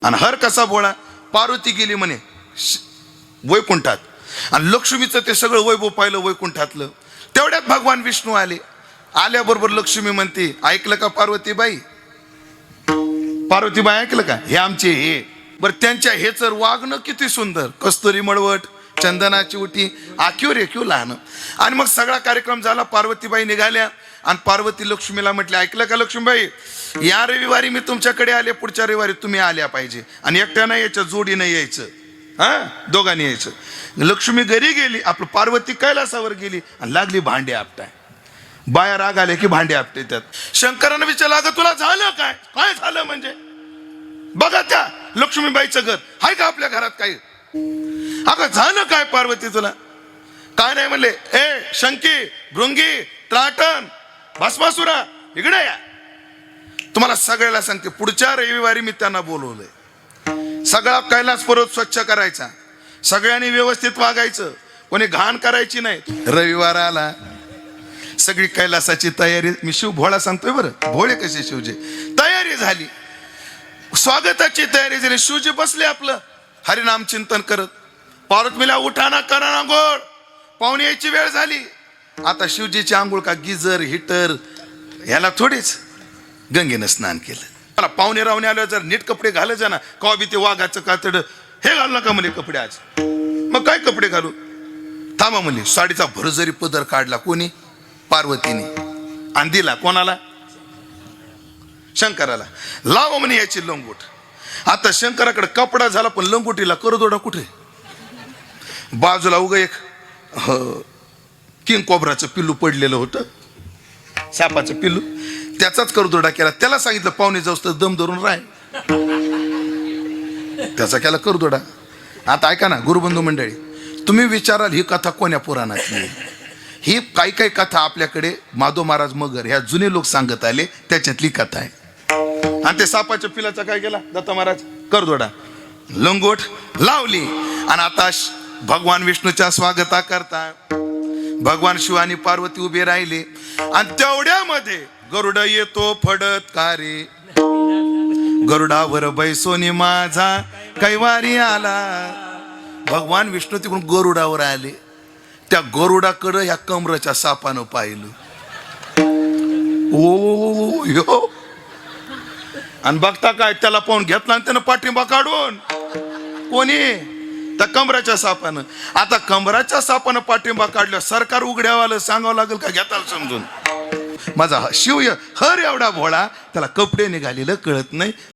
आणि हर कसा भोळा. पार्वती गेली म्हणे वैकुंठात आणि लक्ष्मीचं ते सगळं वैभव पाहिलं वैकुंठातलं. तेवढ्यात भगवान विष्णू आले. आल्याबरोबर लक्ष्मी म्हणते, ऐकलं का पार्वतीबाई? पार्वतीबाई ऐकलं का? हे आमचे हे बरं. त्यांच्या हेच वागणं किती सुंदर, कस्तुरी मळवट, चंदनाची उटी, आक्यू रेक्यू लहान. आणि मग सगळा कार्यक्रम झाला. पार्वतीबाई निघाल्या आणि पार्वती लक्ष्मीला म्हटले, ऐकलं का लक्ष्मीबाई, या रविवारी मी तुमच्याकडे आले, पुढच्या रविवारी तुम्ही आल्या पाहिजे आणि एकट्या नाही यायचं, जोडीनं यायचं, हा दोघांनी यायचं. लक्ष्मी घरी गेली, आपलं पार्वती कैलासावर गेली आणि लागली भांडे आपटाय. बाया राग आले की भांडे आपटे त्यात. शंकरानं विचारलं, अगं तुला झालं काय? काय झालं म्हणजे? बघा त्या लक्ष्मीबाईचं घर आहे का आपल्या घरात काही? अगं झालं काय पार्वती तुला? काय नाही म्हणले. ए शंकी, भृंगी, त्राटन, भस्मासुरा, इकडे या. तुम्हाला सगळ्याला सांगते, पुढच्या रविवारी मी त्यांना बोलवलंय. सगळा कैलास पर्वत स्वच्छ करायचा, सगळ्यांनी व्यवस्थित वागायचं, कोणी घाण करायची नाही. रविवार आला, सगळी कैलासाची तयारी. मी शिव भोळा सांगतोय बरं, भोळे कसे शिवजे. तयारी झाली, स्वागताची तयारी झाली. शिवजी बसले आपलं हरिनाम चिंतन करत. पार्वतीला उठाना करा ना गोड, पाहुणे यायची वेळ झाली. आता शिवजीची आंघोळ का गिजर हिटर ह्याला थोडीच, गंगेनं स्नान केलं. मला पाहुणे रावणे आलं, जर नीट कपडे घालायचं ना, का बी ते वाघाचं कातड हे घालू नका म्हणे कपडे आज. मग काय कपडे घालू? थांबा म्हणे. साडीचा भरजरी पदर काढला. कोणी? पार्वतीने. आणि दिला कोणाला? शंकराला. लावा म्हणे याची लंगोट. आता शंकराकडे कपडा झाला, पण लंगोटीला करदोडा कुठे? बाजूला उग एक किंग कोब्राचं पिल्लू पडलेलं होतं, सापाचं पिल्लू, त्याचाच करदोडा केला. त्याला सांगितलं पाहुणे जाऊस तर दम धरून राह, त्याचा केला करदोडा. आता ऐका ना गुरुबंधू मंडळी, तुम्ही विचाराल ही कथा कोण्या पुराणातली? ही काही काही कथा आपल्याकडे माधव महाराज मगर ह्या जुने लोक सांगत आले, त्याच्यातली कथा आहे. आणि ते सापाच्या पिलाचा काय केला दत्ता महाराज? करदोडा. लंगोट लावली. आणि आता भगवान विष्णूच्या स्वागता करता भगवान शिव आणि पार्वती उभे राहिले. आणि तेवढ्यामध्ये गरुड येतो फडत कारे, गरुडावर बैसोनी माझा कैवारी आला. भगवान विष्णू तिकडून गरुडावर आले. त्या गरुडाकडं ह्या कमराच्या सापानं पाहिलं. ओ यो. आणि बघता काय, त्याला पाहून घेतला आणि त्यानं पाठिंबा काढून. कोणी? त्या कमराच्या सापानं. आता कमराच्या सापानं पाठिंबा काढलं, सरकार उघड्यावालं सांगावं लागेल का घेताल समजून? माझा शिव हर एवढा भोळा, त्याला कपडे निघालेलं कळत नाही.